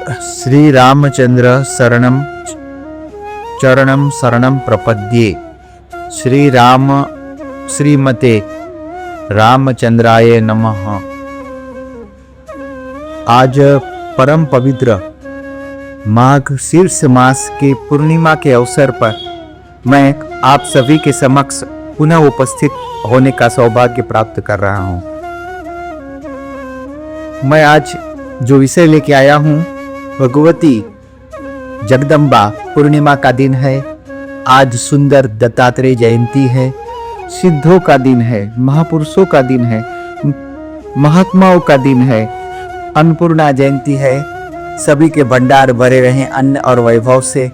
श्री रामचंद्र शरणम चरणम शरणम प्रपद्ये। श्रीमते रामचंद्राय नमः। आज परम पवित्र माघ शीर्ष मास के पूर्णिमा के अवसर पर मैं आप सभी के समक्ष पुनः उपस्थित होने का सौभाग्य प्राप्त कर रहा हूं। मैं आज जो विषय लेके आया हूं, भगवती जगदम्बा पूर्णिमा का दिन है। आज सुंदर दत्तात्रेय जयंती है, सिद्धों का दिन है, महापुरुषों का दिन है, महात्माओं का दिन है, अन्नपूर्णा जयंती है। सभी के भंडार भरे रहे अन्न और वैभव से,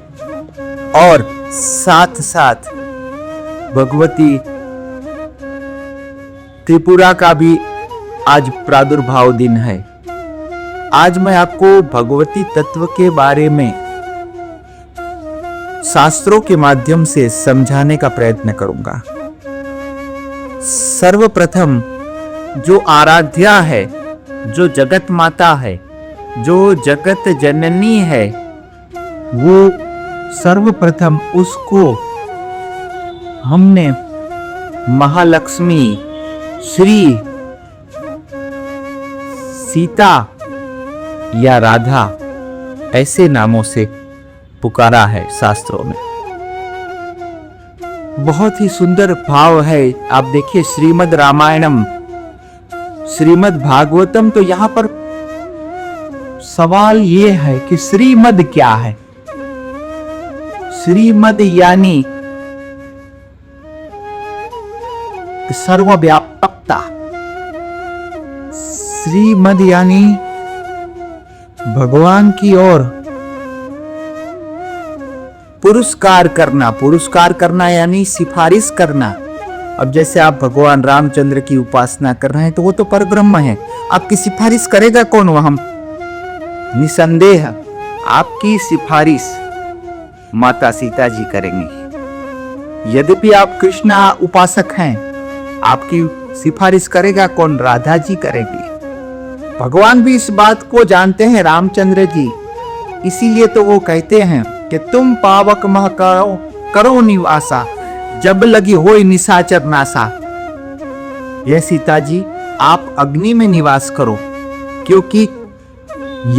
और साथ साथ भगवती त्रिपुरा का भी आज प्रादुर्भाव दिन है। आज मैं आपको भगवती तत्व के बारे में शास्त्रों के माध्यम से समझाने का प्रयत्न करूंगा। सर्वप्रथम जो आराध्या है, जो जगत माता है, जो जगत जननी है, वो सर्वप्रथम उसको हमने महालक्ष्मी, श्री, सीता या राधा ऐसे नामों से पुकारा है शास्त्रों में। बहुत ही सुंदर भाव है। आप देखिए श्रीमद् रामायणम, श्रीमद् भागवतम, तो यहां पर सवाल ये है कि श्रीमद् क्या है। श्रीमद् यानी सर्वव्यापकता। श्रीमद् यानी भगवान की ओर पुरस्कार करना। पुरस्कार करना यानी सिफारिश करना। अब जैसे आप भगवान रामचंद्र की उपासना कर रहे हैं तो वो तो परब्रह्म है, आपकी सिफारिश करेगा कौन? वह निसंदेह आपकी सिफारिश माता सीता जी करेंगी। यद्यपि आप कृष्ण उपासक हैं, आपकी सिफारिश करेगा कौन? राधा जी करेगी। भगवान भी इस बात को जानते हैं, रामचंद्र जी, इसीलिए तो वो कहते हैं कि तुम पावक मह करो निवासा, जब लगी होई निशाचर नासा। ये सीता जी, आप अग्नि में निवास करो, क्योंकि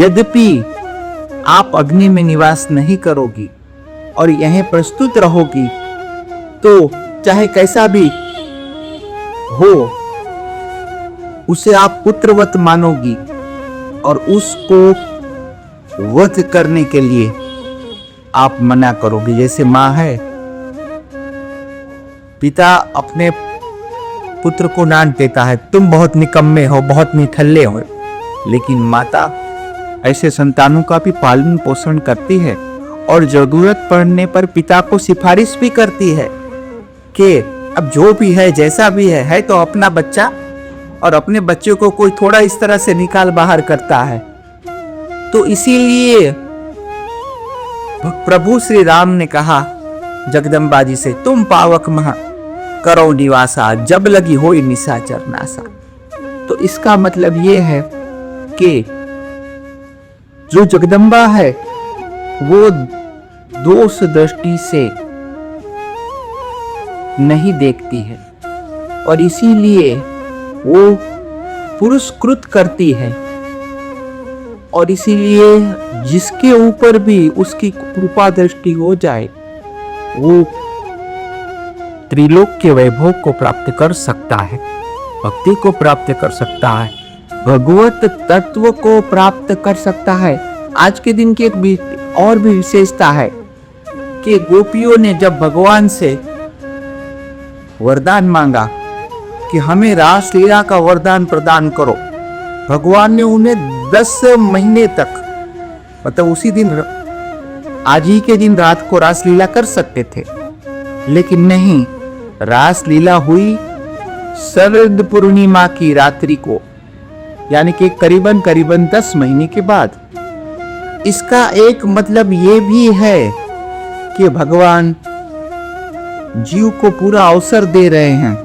यद्यपि आप अग्नि में निवास नहीं करोगी और यहीं प्रस्तुत रहोगी, तो चाहे कैसा भी हो उसे आप पुत्रवत मानोगी और उसको वध करने के लिए आप मना करोगे। जैसे माँ है, पिता अपने पुत्र को डांट देता है, तुम बहुत निकम्मे हो, बहुत निठल्ले हो, लेकिन माता ऐसे संतानों का भी पालन पोषण करती है और जरूरत पड़ने पर पिता को सिफारिश भी करती है कि अब जो भी है, जैसा भी है तो अपना बच्चा, और अपने बच्चे को कोई थोड़ा इस तरह से निकाल बाहर करता है। तो इसीलिए प्रभु श्री राम ने कहा जगदम्बा जी से, तुम पावक मह करो निवासा, जब लगी होई निशाचर नासा। तो इसका मतलब ये है कि जो जगदम्बा है वो दोष दृष्टि से नहीं देखती है और इसीलिए वो पुरस्कृत करती है, और इसीलिए जिसके ऊपर भी उसकी कृपा दृष्टि हो जाए वो त्रिलोक के वैभव को प्राप्त कर सकता है, भक्ति को प्राप्त कर सकता है, भगवत तत्व को प्राप्त कर सकता है। आज के दिन की एक और भी विशेषता है कि गोपियों ने जब भगवान से वरदान मांगा कि हमें रासलीला का वरदान प्रदान करो, भगवान ने उन्हें 10 महीने तक, मतलब उसी दिन, आज ही के दिन रात को रासलीला कर सकते थे, लेकिन नहीं, रासलीला हुई शरद पूर्णिमा की रात्रि को, यानी कि करीबन 10 महीने के बाद। इसका एक मतलब ये भी है कि भगवान जीव को पूरा अवसर दे रहे हैं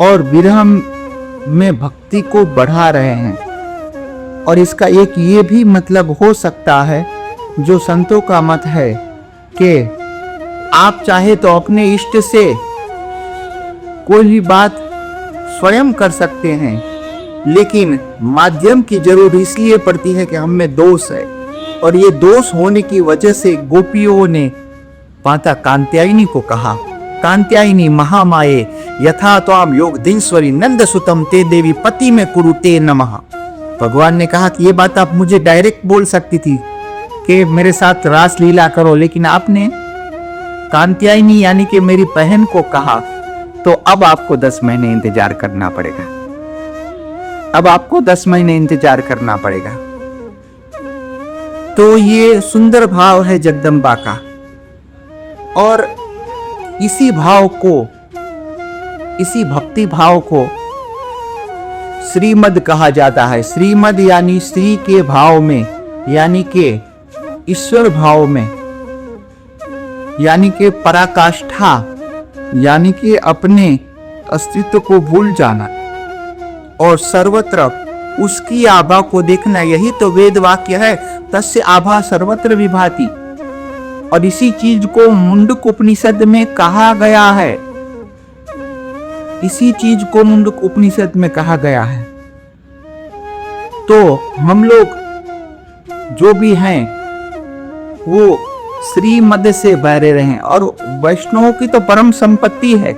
और विरह में भक्ति को बढ़ा रहे हैं। और इसका एक ये भी मतलब हो सकता है, जो संतों का मत है, कि आप चाहे तो अपने इष्ट से कोई भी बात स्वयं कर सकते हैं, लेकिन माध्यम की जरूरत इसलिए पड़ती है कि हम में दोष है, और ये दोष होने की वजह से गोपियों ने माता कात्यायनी को कहा, कात्यायनी महामाये यथा त्वाम योग दिनस्वरी नंद सुतम ते देवी पति में कुरुते नमः। भगवान ने कहा कि ये बात आप मुझे डायरेक्ट बोल सकती थी कि मेरे साथ रास लीला करो, लेकिन आपने कात्यायनी यानी कि मेरी बहन को कहा, तो अब आपको 10 महीने इंतजार करना पड़ेगा। अब आपको 10 महीने इंतजार करना पड़ेगा। तो ये सुंदर भाव है जगदम्बा का, और इसी भाव को, इसी भक्ति भाव को श्रीमद कहा जाता है। श्रीमद यानी श्री के भाव में, यानी के ईश्वर भाव में, यानी के पराकाष्ठा, यानी कि अपने अस्तित्व को भूल जाना और सर्वत्र उसकी आभा को देखना। यही तो वेद वाक्य है, तस्य आभा सर्वत्र विभाति। और इसी चीज को मुंडक उपनिषद में कहा गया है, इसी चीज को मुंडक उपनिषद में कहा गया है। तो हम लोग जो भी हैं वो श्रीमद से बहरे रहें। और वैष्णव की तो परम संपत्ति है,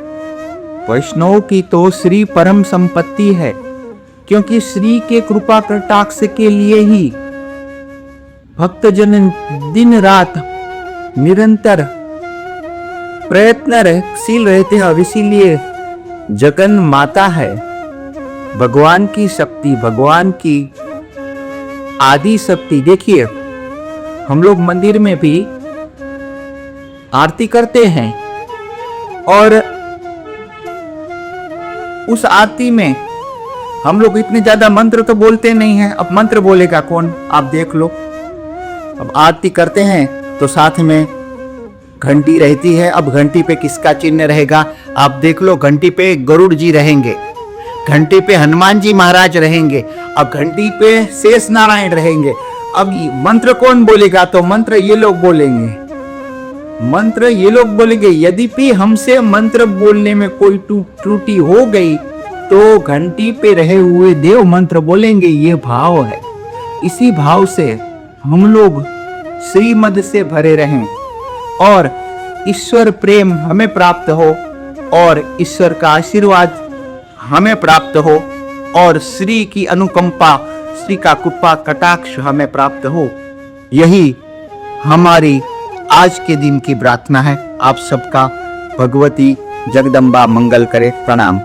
वैष्णव की तो श्री परम संपत्ति है, क्योंकि श्री के कृपा कटाक्ष के लिए ही भक्तजन दिन रात निरंतर प्रयत्नशील रहते हैं। इसीलिए जगन माता है, भगवान की शक्ति, भगवान की आदि शक्ति। देखिए हम लोग मंदिर में भी आरती करते हैं, और उस आरती में हम लोग इतने ज्यादा मंत्र तो बोलते नहीं हैं। अब मंत्र बोलेगा कौन, आप देख लो। अब आरती करते हैं तो साथ में घंटी रहती है। अब घंटी पे किसका चिन्ह रहेगा, आप देख लो। घंटी पे गरुड़ जी रहेंगे, घंटी पे हनुमान जी महाराज रहेंगे, अब घंटी पे शेष नारायण रहेंगे। अब मंत्र कौन बोलेगा, तो मंत्र ये लोग बोलेंगे, मंत्र ये लोग बोलेंगे। यद्यपि हमसे मंत्र बोलने में कोई त्रुटि हो गई तो घंटी पे रहे हुए देव मंत्र बोलेंगे। ये भाव है, इसी भाव से हम लोग श्रीमद से भरे रहें और ईश्वर प्रेम हमें प्राप्त हो, और ईश्वर का आशीर्वाद हमें प्राप्त हो, और श्री की अनुकंपा, श्री का कृपा कटाक्ष हमें प्राप्त हो। यही हमारी आज के दिन की प्रार्थना है। आप सबका भगवती जगदम्बा मंगल करे। प्रणाम।